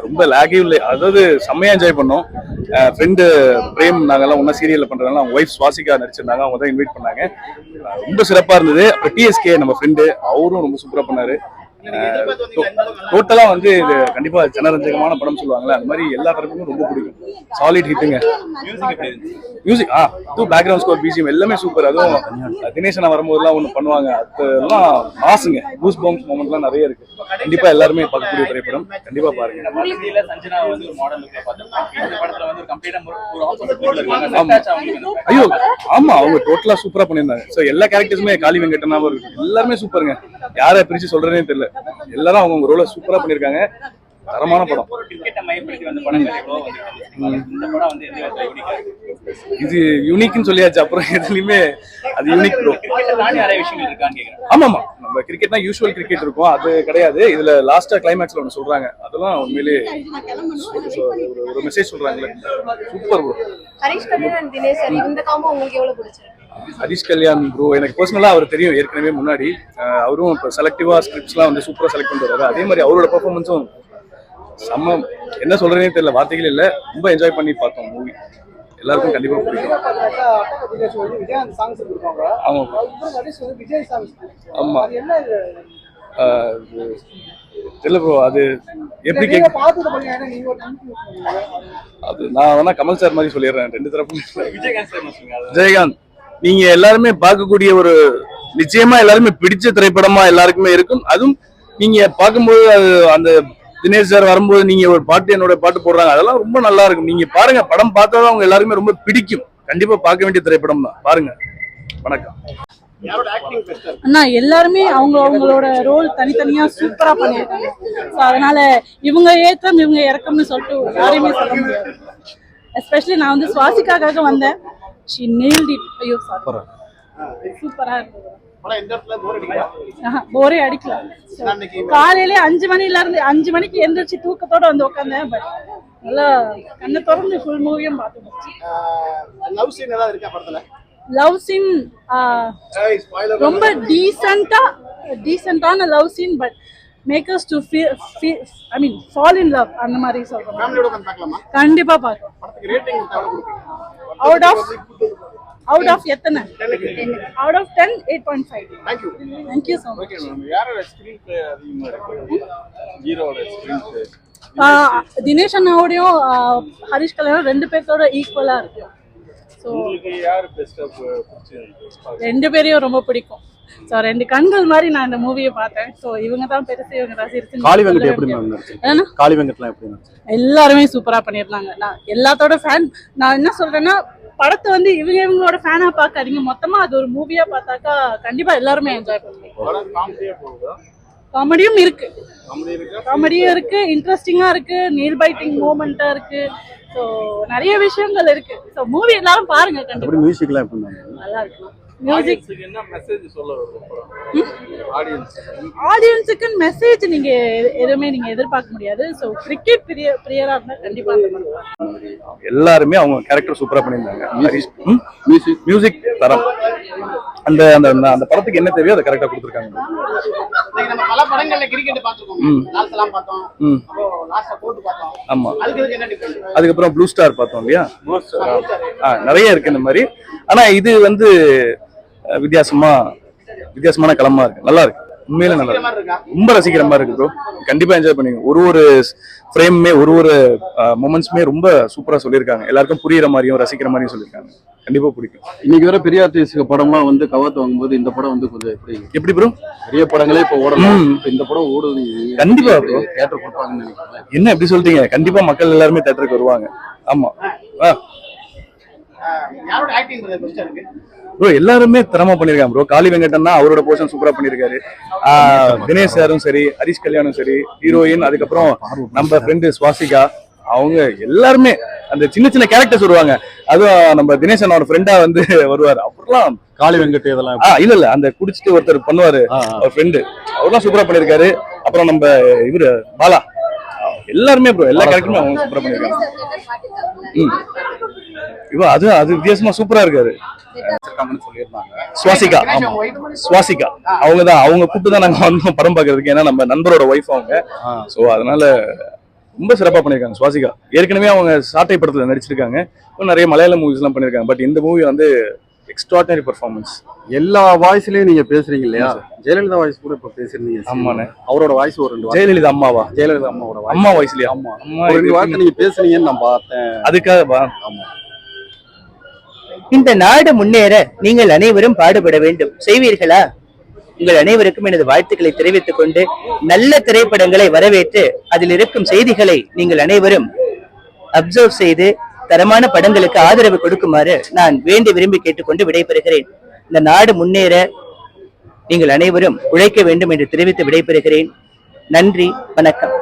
ரொம்ப லேகே இல்லை, அதாவது செம்மையா என்ஜாய் பண்ணோம். ஃப்ரெண்டு பிரேம் நாங்கெல்லாம் ஒன்னா சீரியல்ல பண்றதுனால அவங்க ஒய்ஃப் சுவாசிகா நடிச்சிருந்தாங்க, அவங்க தான் இன்வைட் பண்ணாங்க. ரொம்ப சிறப்பா இருந்தது. அப்புறம் டிஎஸ்கே நம்ம ஃப்ரெண்டு, அவரும் ரொம்ப சூப்பரா பண்ணாரு. டோட்டலா வந்து இது கண்டிப்பா ஜனரஞ்சகமான படம் சொல்லுவாங்கல்ல, அது மாதிரி எல்லா தரப்புக்கும் ரொம்ப பிடிக்கும். சாலிட் ஹிட்டுங்க. மியூசிக் பேக்ரவுண்ட் ஸ்கோர் பிஜிஎம் எல்லாமே சூப்பர். அதுவும் தினேஷனா வரும்போதெல்லாம் ஒண்ணு பண்ணுவாங்க, அதெல்லாம் மாசுங்க. கூஸ் பம்ப்ஸ் மொமெண்ட்லாம் நிறைய இருக்கு. கண்டிப்பா எல்லாருமே பார்க்கக்கூடிய திரைப்படம், கண்டிப்பா பாருங்க. ஐயோ ஆமா, அவங்க டோட்டலா சூப்பரா பண்ணிருந்தாங்க. சோ எல்லா கேரக்டர்ஸுமே காளி வெங்கடனாவும் இருக்கு, எல்லாருமே சூப்பருங்க. யாரை பிரிச்சு சொல்றதே தெரியல, எல்லாரும் அவங்க ரோல சூப்பரா பண்ணிருக்காங்க. தரமான படம். இது யூனிக்னு சொல்லியாச்சு, அப்புறம் எதுலயுமே அது யூனிக் ப்ரோ. ஆமா ஆமா, நம்ம கிரிக்கெட்னா யூசுவல் கிரிக்கெட் இருக்கும், அது கிடையாது. இதுல லாஸ்டா கிளைமேக்ஸ்ல ஒண்ணு சொல்றாங்க, அதெல்லாம் உண்மையிலேயே ஒரு மெசேஜ் சொல்றாங்களே, super bro. Harish Kalyan and Dinesh sir, இந்த காம்போ உங்களுக்கு எவ்வளவு பிடிச்சிருக்கு? ஹரிஷ் கல்யாண் ப்ரோ எனக்கு பர்சனலா அவர் தெரியும் ஏற்கனவே முன்னாடி. அவரும் இப்போ செலக்டிவா ஸ்கிரிப்ட்ஸ்லாம் வந்து சூப்பரா செலக்ட் பண்ணிட்டு வராரு. அதே மாதிரி அவரோட பெர்ஃபார்மன்ஸும் செம்ம, என்ன சொல்றதுனே தெரியல, வார்த்தைகள் இல்லை. ரொம்ப என்ஜாய் பண்ணி பார்த்தோம் மூவி, எல்லாருக்கும் கண்டிப்பா பிடிக்கும். ஆமா தெரியல ப்ரோ, அது எப்படி அது நான் வேணா கமல் சார் மாதிரி சொல்லிடுறேன். ரெண்டு தரப்பும் விஜயகாந்த் நீங்க எல்லாருமே பார்க்கக்கூடிய ஒரு நிச்சயமா எல்லாருமே பிடிச்ச திரைப்படமா எல்லாருக்குமே இருக்கும். அதுவும் நீங்க பார்க்கும்போது அது அந்த தினேஷ் சார் வரும்போது நீங்க ஒரு பாட்டு, என்னோட பாட்டு போடுறாங்க, அதெல்லாம் ரொம்ப நல்லா இருக்கும். நீங்க பாருங்க, படம் பார்த்தாதான் அவங்க எல்லாருமே ரொம்ப பிடிக்கும். கண்டிப்பா பார்க்க வேண்டிய திரைப்படம் தான், பாருங்க. வணக்கம். அண்ணா எல்லாருமே அவங்களோட ரோல் தனித்தனியா சூப்பரா பண்ணிருக்காங்க. அதனால இவங்க ஏற்றம் இவங்க இறக்கம்னு சொல்லிட்டு யாரையுமே சொல்ல முடியாது. எஸ்பெஷலி நான் வந்து சுவாசிக்காக வந்தேன். she nailed it. ஐயோ சாரி, சூப்பரா இருந்தது. போரே அடிக்கல. காலையில 5 மணிக்கு எந்திரிச்சு தூக்கத்தோட வந்து உட்காந்தேன். பட் நல்லா கண்ணை திறந்து ஃபுல் மூவியும் பார்த்து. லவ் சீன் ரொம்ப டீசென்டான love scene, but makers to fall in love அந்த மாதிரி சொல்றேன். கண்டிப்பா பார்க்கலாம். அவுட் ஆஃப் எத்தனை? Out of 10 8.5. Thank you so much. யாரோட ஸ்கிரீன் பிளே அதிகமா இருக்கு? ஹீரோட ஸ்கிரீன் பிளே தினேஷ் அண்ணாவோடையும் ஹரிஷ் கல்யாணம் ரெண்டு பேர்த்தோட ஈக்குவலா இருக்கு. ஸோ யார் பெஸ்டா பிடிச்சிருக்கு? ரெண்டு பேரையும் ரொம்ப பிடிக்கும். ஸோ ரெண்டு கண்கள் மாதிரி நான் இந்த மூவியை பார்த்தேன். ஸோ இவங்க தான் பெருசு, இவங்க தான் சிறுசு. காளி வெங்கட் எப்படி ஏன்னா காளி வெங்கட்லாம் எப்படி எல்லாருமே சூப்பரா பண்ணிருந்தாங்க. நான் எல்லாத்தோட ஃபேன். நான் என்ன சொல்றேன்னா, படத்தை வந்து இவங்களோட ஃபேனா பார்க்காதீங்க, மொத்தமா அது ஒரு மூவியா பார்த்தாக்கா கண்டிப்பா எல்லாருமே என்ஜாய் பண்ணுவீங்க. காமெடியும் இருக்கு, இன்ட்ரெஸ்டிங்கா இருக்கு, நீல் பைட்டிங் மூமெண்டா இருக்கு. ஸோ நிறைய விஷயங்கள் இருக்கு. ஸோ மூவி எல்லாரும் பாருங்க கண்டிப்பா. மியூசிக்லாம் எப்படி நல்லா இருக்கு. மியூசிக் என்ன மெசேஜ் சொல்ல ஆடியன்ஸுக்கு மெசேஜ் நீங்க எதுவுமே நீங்க எதிர்பார்க்க முடியாது. ஸோ கிரிக்கெட் பிரியரா இருந்தா கண்டிப்பா எல்லாருமே அவங்க கேரக்டர் சூப்பரா பண்ணியிருந்தாங்க. மியூசிக் தரம், அந்த அந்த அந்த படத்துக்கு என்ன தேவையோ அதை கரெக்டா கொடுத்துருக்காங்க. பல படங்கள்ல கிரிக்கெட் பாத்துறோம், லாஸ்ட்லாம் பார்த்தோம், அப்புறம் லாஸ்டா போட் பார்த்தோம். ஆமா, அதுக்கு என்ன டிஃபரன்ஸ்? அதுக்கப்புறம் ப்ளூ ஸ்டார் பார்த்தோம் இல்லையா? நிறைய இருக்கு இந்த மாதிரி. ஆனா இது வந்து வித்தியாசமான களமா இருக்கு, நல்லா இருக்கு. உண்மையில நல்லா இருக்கு, ரொம்ப ரசிக்கிற மாதிரி இருக்கு ப்ரோ. கண்டிப்பா என்ஜாய் பண்ணுங்க. ஒரு ஃப்ரேமுமே ஒரு மொமெண்ட்ஸுமே ரொம்ப சூப்பரா சொல்லியிருக்காங்க. எல்லாருக்கும் புரியுற மாதிரியும் ரசிக்கிற மாதிரியும் சொல்லியிருக்காங்க. கண்டிப்பா பிடிக்கும். இன்னைக்கு வர பெரிய ஆர்டிஸ்ட் படம்லாம் வந்து கவாத்து வாங்கும்போது இந்த படம் வந்து கொஞ்சம் எப்படி ப்ரோ? பெரிய படங்களே இப்போ ஓடலாம், இந்த படம் ஓடுது. கண்டிப்பா ப்ரோ தியேட்டர் கொடுப்பாங்கன்னு நினைக்கிறேன். என்ன எப்படி சொல்றீங்க? கண்டிப்பா மக்கள் எல்லாருமே தியேட்டருக்கு வருவாங்க. ஆமா யாரோட ஆக்டிங் பெஸ்டா இருக்கு ப்ரோ? எல்லாருமே தரமா பண்ணிருக்காங்க ப்ரோ. காளி வெங்கடன்னா அவரோட போர்ஷன் சூப்பரா பண்ணிருக்காரு. தினேஷ் சாரும் சரி, ஹரிஷ் கல்யாணும் சரி, ஹீரோயின், அதுக்கப்புறம் நம்ம ஃப்ரெண்டு சுவாசிகா, அவங்க எல்லாருமே அந்த சின்ன கேரக்டர்ஸ் வருவாங்க. அதுவும் நம்ம தினேஷ் அண்ணோட ஃப்ரெண்டா வந்து வருவாரு. அப்புறம் காளி வெங்கட் இதெல்லாம் இல்ல அந்த குடிச்சிட்டு ஒருத்தர் பண்ணுவாரு, அவர் ஃப்ரெண்டு, அவர்லாம் சூப்பரா பண்ணிருக்காரு. அப்புறம் நம்ம இவரு பாலா, எல்லாருமே ப்ரோ எல்லா கேரக்டருமே அவங்க சூப்பரா பண்ணிருக்காங்க. அது வித்தியாசமா சூப்பரா இருக்காரு. சுவாசிகா அவங்கதான், அவங்க கூப்பிட்டு தான் நாங்க வந்தோம் படம் பாக்குறதுக்கு. ஏன்னா நம்ம நண்பரோட ஒய்ஃப் அவங்க. சோ அதனால ரொம்ப சிறப்பா பண்ணிருக்காங்க சுவாசிகா. ஏற்கனவே அவங்க சாட்டை படத்துல நடிச்சிருக்காங்க, இன்னும் நிறைய மலையாள மூவிஸ் எல்லாம் பண்ணிருக்காங்க. பட் இந்த மூவி வந்து எக்ஸ்ட்ராடினரி பெர்ஃபார்மன்ஸ். எல்லா வாய்ஸ்லயும் நீங்க பேசுறீங்க இல்லையா? ஜெயலலிதா வாய்ஸ் கூட இப்ப பேசுறீங்க. ஆமாண்ணே. அவரோட வாய்ஸ் ஒரு 2 ஜெயலலிதா அம்மாவா? ஜெயலலிதா அம்மாவோட அம்மா வாய்ஸ்லயா? ஆமா, அம்மா ஒரு 2 வார்த்தை நீங்க பேசுனீங்கன்னு நான் பார்த்தேன். அதுக்காக ஆமா. இந்த நாடு முன்னேற நீங்கள் அனைவரும் பாடுபட வேண்டும். செய்வீர்களா? உங்கள் அனைவருக்கும் எனது வாழ்த்துக்களை தெரிவித்துக் கொண்டு நல்ல திரைப்படங்களை வரவேற்று அதில் இருக்கும் செய்திகளை நீங்கள் அனைவரும் அப்சர்வ் செய்து தரமான படங்களுக்கு ஆதரவு கொடுக்குமாறு நான் வேண்டி விரும்பி கேட்டுக்கொண்டு விடைபெறுகிறேன். இந்த நாடு முன்னேற நீங்கள் அனைவரும் உழைக்க வேண்டும் என்று தெரிவித்து விடைபெறுகிறேன். நன்றி, வணக்கம்.